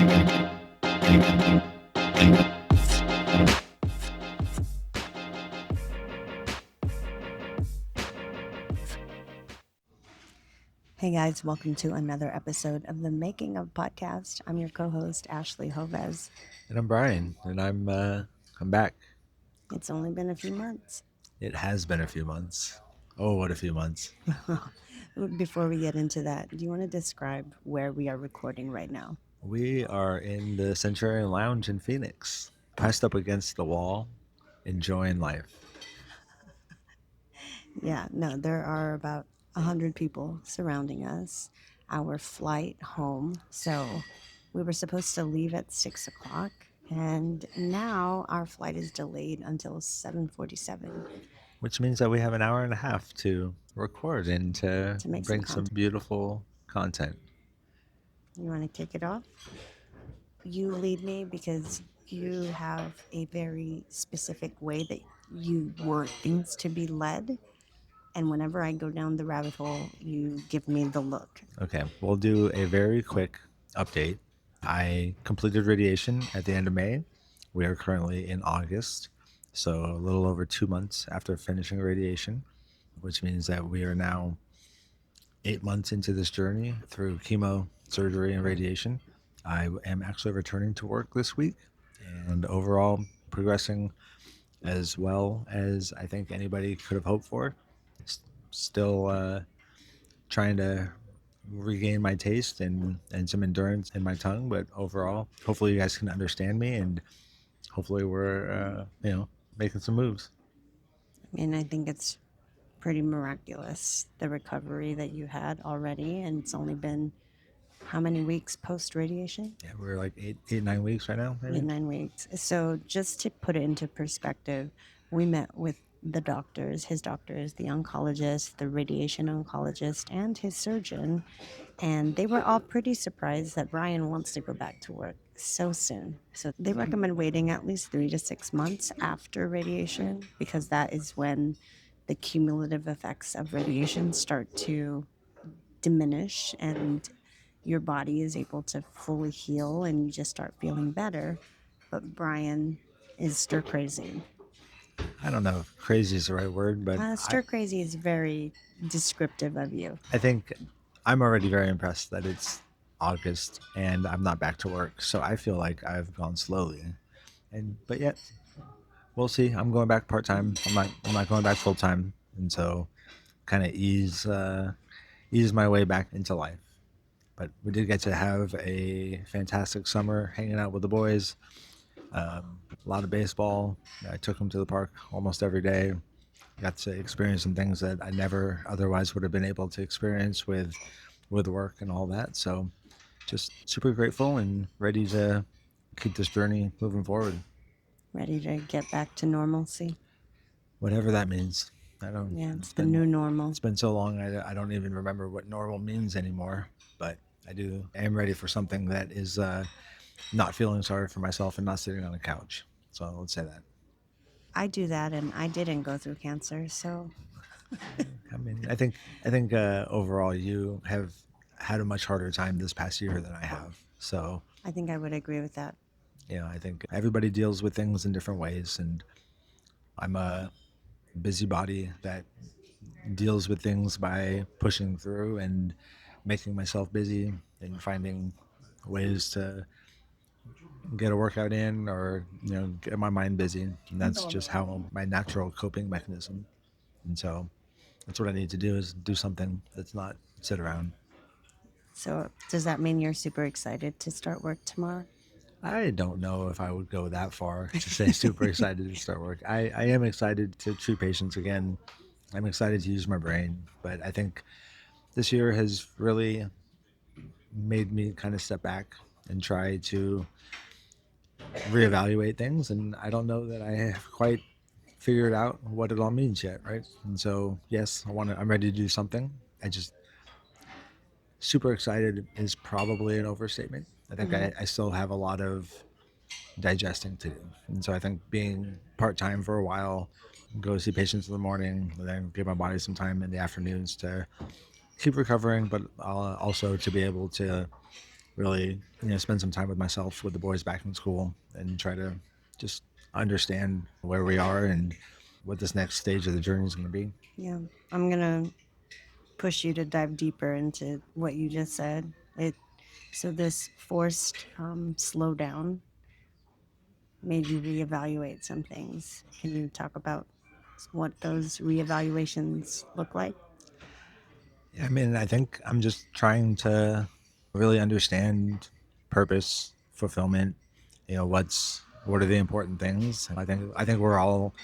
Hey guys, welcome to another episode of the Making of Podcast. I'm your co-host Ashley Joves. And I'm Brian, and I'm back. It's only been a few months. It has been a few months. Oh, what a few months. Before we get into that, do you want to describe where we are recording right now? We are in the Centurion Lounge in Phoenix, pressed up against the wall, enjoying life. Yeah, no, there are about 100 people surrounding us. Our flight home. So we were supposed to leave at 6 o'clock, and now our flight is delayed until 7:47 Which means that we have an hour and a half to record and to to make some bring some content. beautiful content. You want to kick it off? You lead me because you have a very specific way that you want things to be led. And whenever I go down the rabbit hole, you give me the look. Okay, we'll do a very quick update. I completed radiation at the end of May. We are currently in August, so a little over 2 months after finishing radiation, which means that we are now 8 months into this journey through chemo, surgery, and radiation. I am actually returning to work this week and overall progressing as well as I think anybody could have hoped for. Still trying to regain my taste and some endurance in my tongue, but overall, hopefully you guys can understand me and hopefully we're, making some moves. And I think it's pretty miraculous, the recovery that you had already. And it's only been how many weeks post radiation? Yeah, we're like 9 weeks right now, maybe. 8, 9 weeks. So just to put it into perspective, we met with the doctors, his doctors, the oncologist, the radiation oncologist, and his surgeon. And they were all pretty surprised that Brian wants to go back to work so soon. So they recommend waiting at least 3 to 6 months after radiation because that is when the cumulative effects of radiation start to diminish and your body is able to fully heal and you just start feeling better. But Brian is stir crazy. I don't know if crazy is the right word, but Stir crazy is very descriptive of you. I think I'm already very impressed that it's August and I'm not back to work. So I feel like I've gone slowly. But yet we'll see. I'm going back part time. I'm not going back full time. And so kind of ease my way back into life. But we did get to have a fantastic summer hanging out with the boys. A lot of baseball. I took them to the park almost every day. Got to experience some things that I never otherwise would have been able to experience with work and all that. So just super grateful and ready to keep this journey moving forward, Ready to get back to normalcy. whatever that means. I don't. Yeah, it's the new normal. It's been so long. I don't even remember what normal means anymore. But I am ready for something that is not feeling sorry for myself and not sitting on a couch. So let's say that. I do that and I didn't go through cancer. So I mean, I think overall you have had a much harder time this past year than I have. So I think I would agree with that. I think everybody deals with things in different ways, and I'm a busybody that deals with things by pushing through and making myself busy and finding ways to get a workout in or get my mind busy, and that's just how my natural coping mechanism. And so that's what I need to do is do something that's not sit around. So does that mean you're super excited to start work tomorrow? I don't know if I would go that far to say super excited to start work. I am excited to treat patients again. I'm excited to use my brain, but I think this year has really made me kind of step back and try to reevaluate things. And I don't know that I have quite figured out what it all means yet, right? And so, yes, I'm ready to do something. I just super excited is probably an overstatement. I think I still have a lot of digesting to do. And so I think being part time for a while, go see patients in the morning, and then give my body some time in the afternoons to keep recovering, but also to be able to really, spend some time with myself, with the boys back in school, and try to just understand where we are and what this next stage of the journey is going to be. Yeah. I'm going to push you to dive deeper into what you just said. So this forced slowdown made you reevaluate some things. Can you talk about what those reevaluations look like? Yeah, I mean, I think I'm just trying to really understand purpose, fulfillment. What are the important things? I think we're all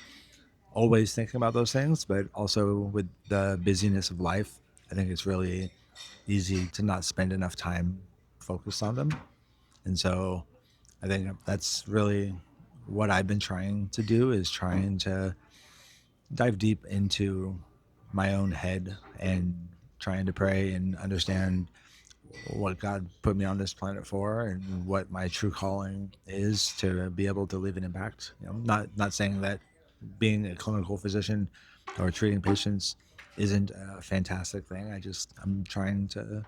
always thinking about those things, but also with the busyness of life, I think it's really easy to not spend enough time focused on them. And so I think that's really what I've been trying to do, is trying to dive deep into my own head and trying to pray and understand what God put me on this planet for and what my true calling is, to be able to leave an impact. Not saying that being a clinical physician or treating patients isn't a fantastic thing. I'm trying to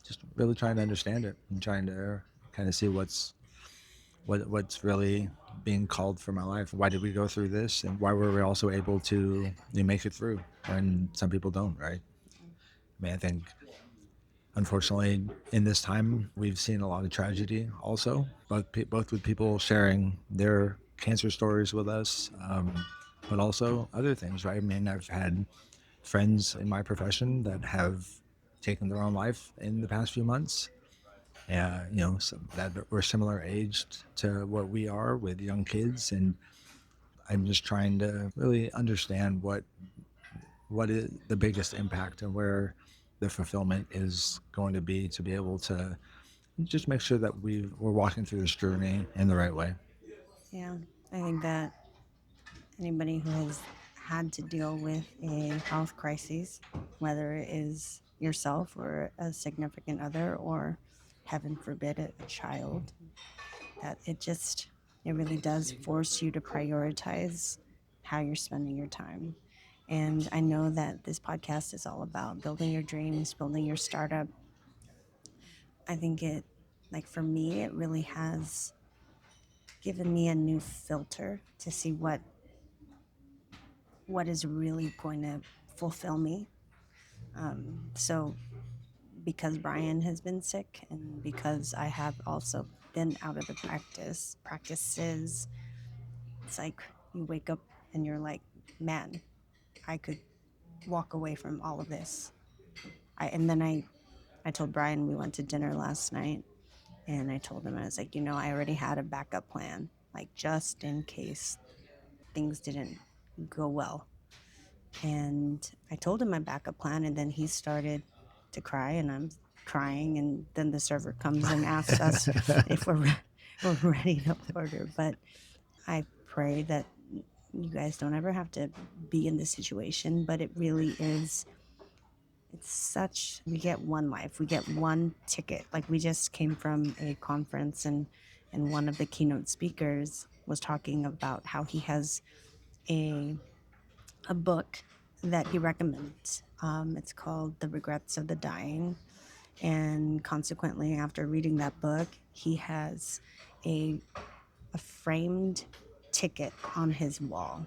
just really trying to understand it and trying to kind of see what's really being called for my life. Why did we go through this, and why were we also able to make it through when some people don't, right? I mean, I think unfortunately in this time we've seen a lot of tragedy also, both with people sharing their cancer stories with us, but also other things, right? I mean, I've had friends in my profession that have taken their own life in the past few months. Some that were similar aged to what we are, with young kids. And I'm just trying to really understand what is the biggest impact and where the fulfillment is going to be able to just make sure that we're walking through this journey in the right way. Yeah, I think that anybody who has had to deal with a health crisis, whether it is yourself or a significant other, or heaven forbid, a child, that it really does force you to prioritize how you're spending your time. And I know that this podcast is all about building your dreams, building your startup. I think like for me, it really has given me a new filter to see what is really going to fulfill me. So because Brian has been sick and because I have also been out of the practices, it's like you wake up and you're like, man, I could walk away from all of this. I told Brian, we went to dinner last night, and I told him, I was like, I already had a backup plan, like just in case things didn't go well. And I told him my backup plan, and then he started to cry, and I'm crying. And then the server comes and asks us if we're ready to order. But I pray that you guys don't ever have to be in this situation. But it really is. It's such. We get one life. We get one ticket. Like we just came from a conference, and one of the keynote speakers was talking about how he has a a book that he recommends. It's called The Regrets of the Dying. And consequently, after reading that book, he has a, a framed ticket on his wall.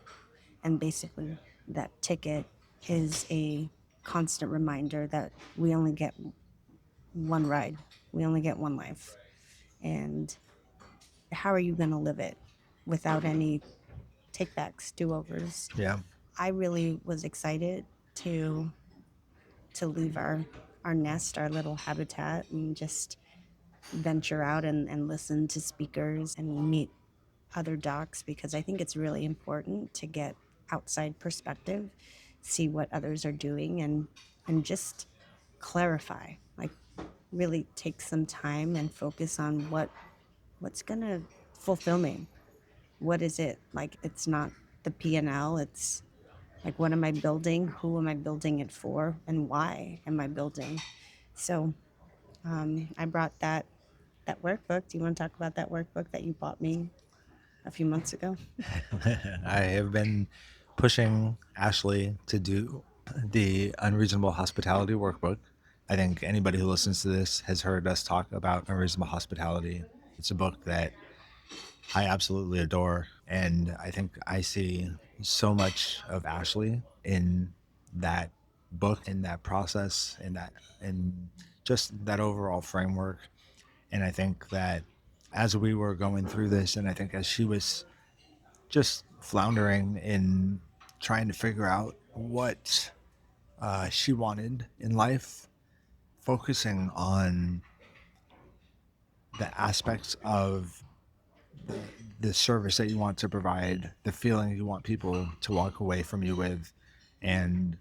And basically, that ticket is a constant reminder that we only get one ride, we only get one life. And how are you going to live it without any takebacks, do overs? Yeah. I really was excited to leave our nest, our little habitat, and just venture out and listen to speakers and meet other docs, because I think it's really important to get outside perspective, see what others are doing, and just clarify. Like really take some time and focus on what's gonna fulfill me. What is it? Like it's not the P&L, it's like what am I building? Who am I building it for? And why am I building? So I brought that workbook. Do you want to talk about that workbook that you bought me a few months ago? I have been pushing Ashley to do the Unreasonable Hospitality Workbook. I think anybody who listens to this has heard us talk about Unreasonable Hospitality. It's a book that I absolutely adore. And I think I see so much of Ashley in that book, in that process, in just that overall framework. And I think that as we were going through this, and I think as she was just floundering in trying to figure out what she wanted in life, focusing on the aspects of the service that you want to provide, the feeling you want people to walk away from you with, and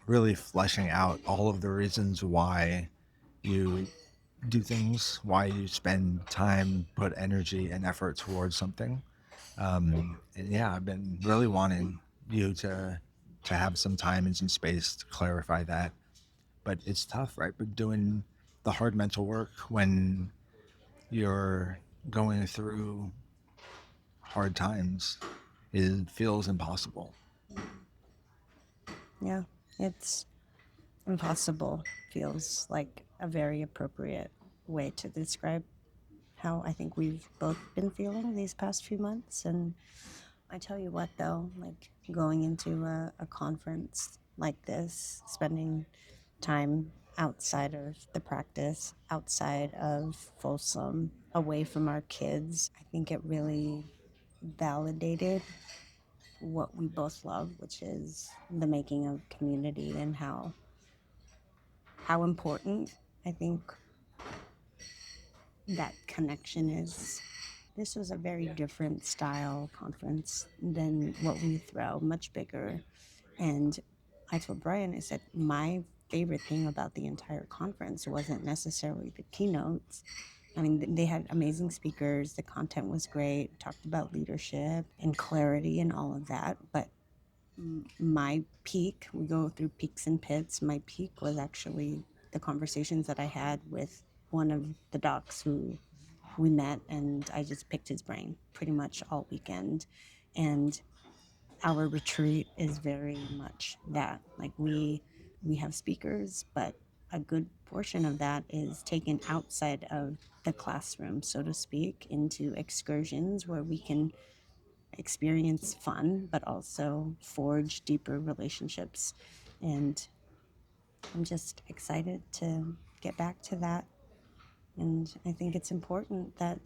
really fleshing out all of the reasons why you do things, why you spend time, put energy and effort towards something. And yeah, I've been really wanting you to have some time and some space to clarify that. But it's tough, right? But doing the hard mental work when you're going through hard times, it feels impossible. Yeah, it's impossible feels like a very appropriate way to describe how I think we've both been feeling these past few months. And I tell you what, though, like going into a conference like this, spending time outside of the practice, outside of Folsom, away from our kids, I think it really validated what we both love, which is the making of community and how important I think that connection is. This was a very different style conference than what we throw, much bigger. And I told Brian, I said, my favorite thing about the entire conference wasn't necessarily the keynotes. I mean, they had amazing speakers, the content was great, talked about leadership and clarity and all of that. But my peak, we go through peaks and pits. My peak was actually the conversations that I had with one of the docs who we met, and I just picked his brain pretty much all weekend. And our retreat is very much that. Like we have speakers, but a good portion of that is taken outside of the classroom, so to speak, into excursions where we can experience fun, but also forge deeper relationships. And I'm just excited to get back to that. And I think it's important that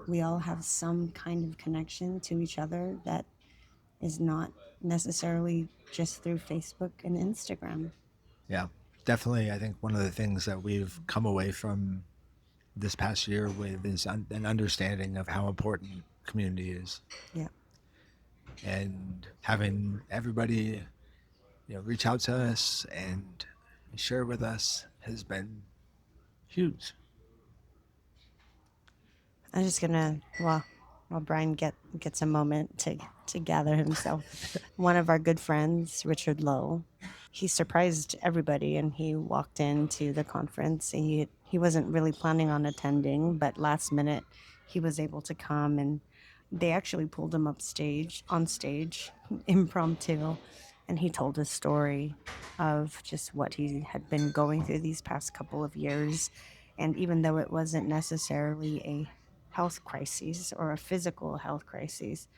we all have some kind of connection to each other that is not necessarily just through Facebook and Instagram. Yeah, definitely. I think one of the things that we've come away from this past year with is an understanding of how important community is, Yeah. and having everybody reach out to us and share with us has been huge. I'm just gonna while Brian gets a moment to gather himself. One of our good friends, Richard Lowe, he surprised everybody and he walked into the conference. He wasn't really planning on attending, but last minute he was able to come, and they actually pulled him upstage on stage impromptu, and he told a story of just what he had been going through these past couple of years. And even though it wasn't necessarily a health crisis or a physical health crisis,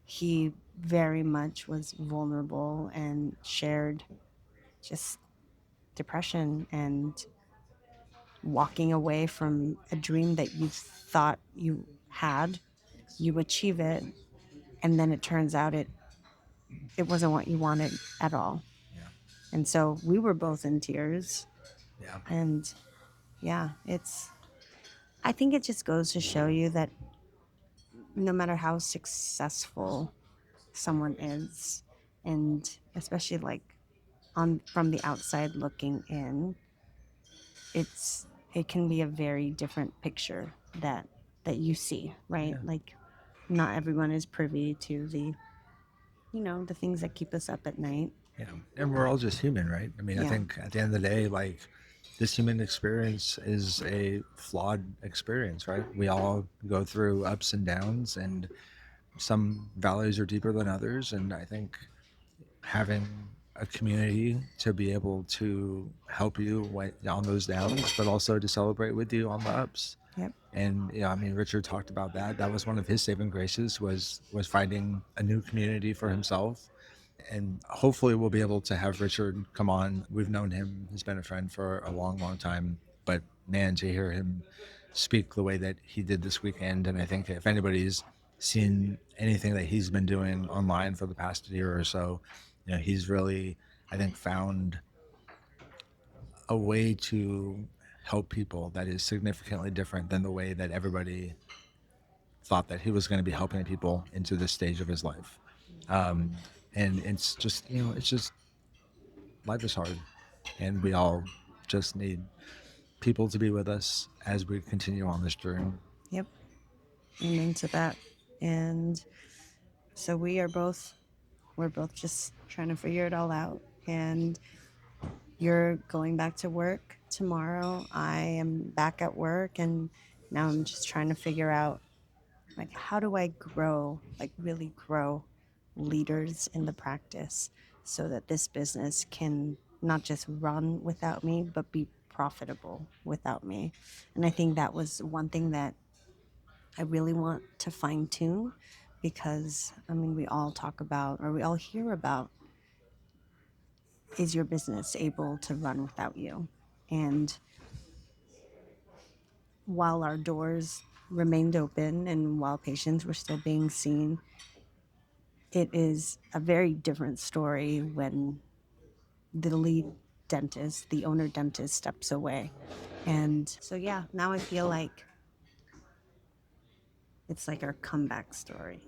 he very much was vulnerable and shared just depression and walking away from a dream that you thought you had. You achieve it, and then it turns out it wasn't what you wanted at all. Yeah, And so we were both in tears. yeah, And yeah, I think it just goes to show you that no matter how successful someone is, and especially like on from the outside looking in, it can be a very different picture that you see, right? yeah, Like not everyone is privy to the things that keep us up at night. yeah. And we're all just human, right? I mean, I Yeah. think at the end of the day, like, this human experience is a flawed experience, right? We all go through ups and downs, and some valleys are deeper than others. And I think having a community to be able to help you on those downs, but also to celebrate with you on the ups. Yep. And I mean, Richard talked about that. That was one of his saving graces, was finding a new community for himself. And hopefully we'll be able to have Richard come on. We've known him; he's been a friend for a long, long time. But man, to hear him speak the way that he did this weekend, and I think if anybody's seen anything that he's been doing online for the past year or so, he's really, I think, found a way to help people that is significantly different than the way that everybody thought that he was going to be helping people into this stage of his life. Um, and it's just, it's just life is hard, and we all just need people to be with us as we continue on this journey. Yep. Amen to that. And so we're both just trying to figure it all out. And you're going back to work tomorrow. I am back at work, and now I'm just trying to figure out, like, how do I grow, like really grow leaders in the practice so that this business can not just run without me, but be profitable without me. And I think that was one thing that I really want to fine tune, because I mean, we all talk about, or we all hear about, is your business able to run without you? And while our doors remained open and while patients were still being seen, it is a very different story when the lead dentist, the owner dentist, steps away. And so, yeah, now I feel like it's like our comeback story.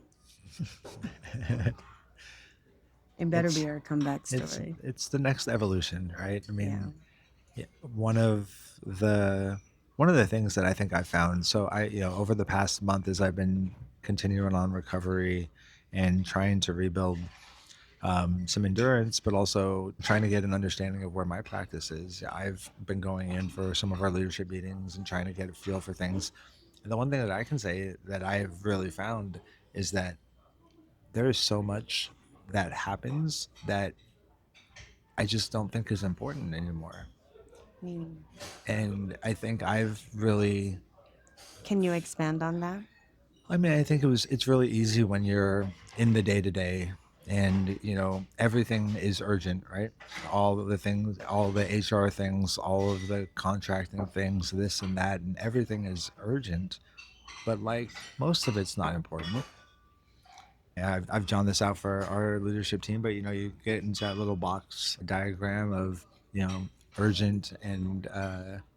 It better it's be our comeback it's story. it's the next evolution, right? I Yeah. mean, yeah, one of the things that I think I found, so I, over the past month, as I've been continuing on recovery and trying to rebuild some endurance, but also trying to get an understanding of where my practice is. I've been going in for some of our leadership meetings and trying to get a feel for things. And the one thing that I can say that I've really found is that there is so much that happens that I just don't think is important anymore. Mm. And I think I've really, Can you expand on that? I mean, I think it's really easy when you're in the day to day, and everything is urgent, right? All of the things, all the HR things, all of the contracting things, this and that, and everything is urgent. But like most of it's not important. Yeah, I've drawn this out for our leadership team, but you get into that little box diagram of urgent and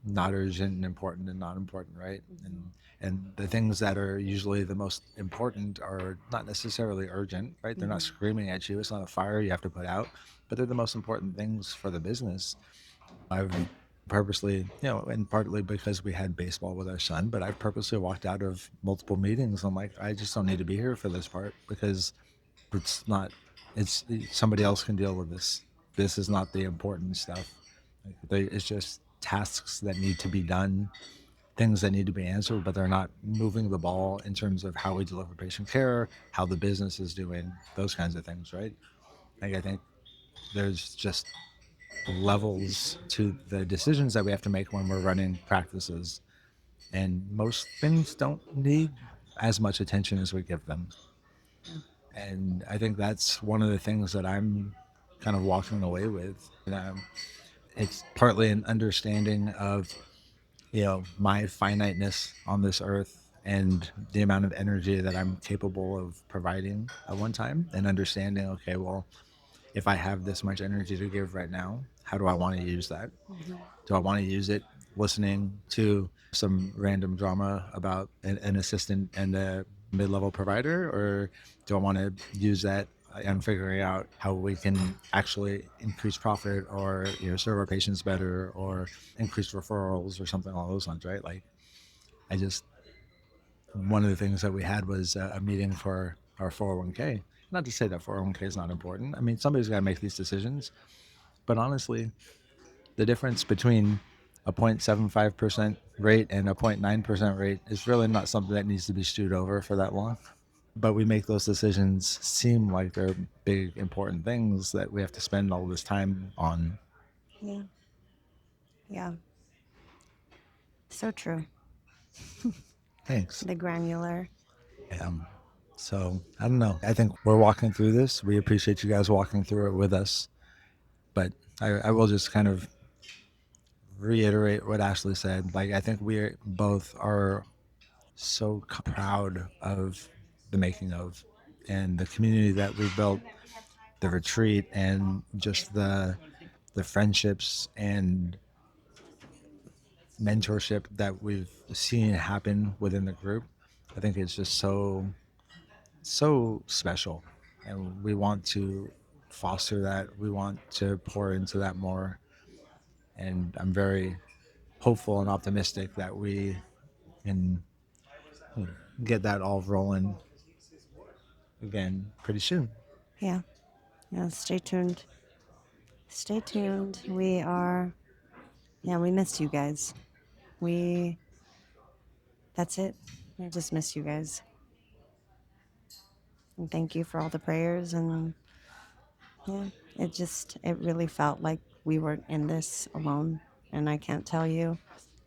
not urgent, and important and not important, right? Mhm. And the things that are usually the most important are not necessarily urgent, right? They're not Mhm. screaming at you. It's not a fire you have to put out, but they're the most important things for the business. I've purposely, and partly because we had baseball with our son, but I've purposely walked out of multiple meetings. I'm like, I just don't need to be here for this part because it's not, it's somebody else can deal with this. This is not the important stuff. It's just tasks that need to be done, things that need to be answered, but they're not moving the ball in terms of how we deliver patient care, how the business is doing, those kinds of things, right? I think there's just levels to the decisions that we have to make when we're running practices, and most things don't need as much attention as we give them. Yeah. And I think that's one of the things that I'm kind of walking away with. It's partly an understanding of my finiteness on this earth and the amount of energy that I'm capable of providing at one time, and understanding, okay, well, if I have this much energy to give right now, how do I want to use that? Mhm. Do I want to use it listening to some random drama about an assistant and a mid-level provider, or do I want to use that and figuring out how we can actually increase profit, or serve our patients better, or increase referrals, or something along those lines, right? Like, I just, one of the things that we had was a meeting for our 401k. Not to say that 401k is not important. I mean, somebody's got to make these decisions, but honestly, the difference between a 0.75% rate and a 0.9% rate is really not something that needs to be stewed over for that long. but we make those decisions seem like they're big, important things that we have to spend all this time on. Yeah. Yeah. So true. Thanks. The granular. Um, so I don't know. I think we're walking through this. We appreciate you guys walking through it with us. But I will just kind of reiterate what Ashley said. Like, I think we both are so proud of the making of and the community that we've built, the retreat, and just the friendships and mentorship that we've seen happen within the group. I think it's just so special, and we want to foster that. We want to pour into that more, and I'm very hopeful and optimistic that we can get that all rolling again pretty soon. Yeah. Yeah. Stay tuned. Stay tuned. We are, yeah, we missed you guys. We, that's it. I just miss you guys. And thank you for all the prayers. And yeah, it really felt like we weren't in this alone. And I can't tell you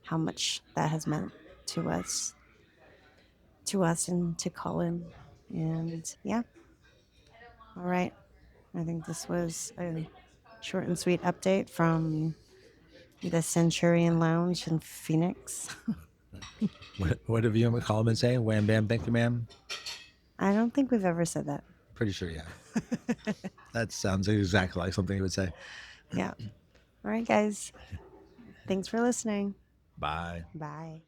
how much that has meant to us and to Colin. And yeah, all right. I think this was a short and sweet update from the Centurion Lounge in Phoenix. What have you and McCollum been saying? Wham bam, thank you, ma'am. I don't think we've ever said that. Pretty sure you have. That sounds exactly like something you would say. Yeah. All right, guys. Thanks for listening. Bye. Bye.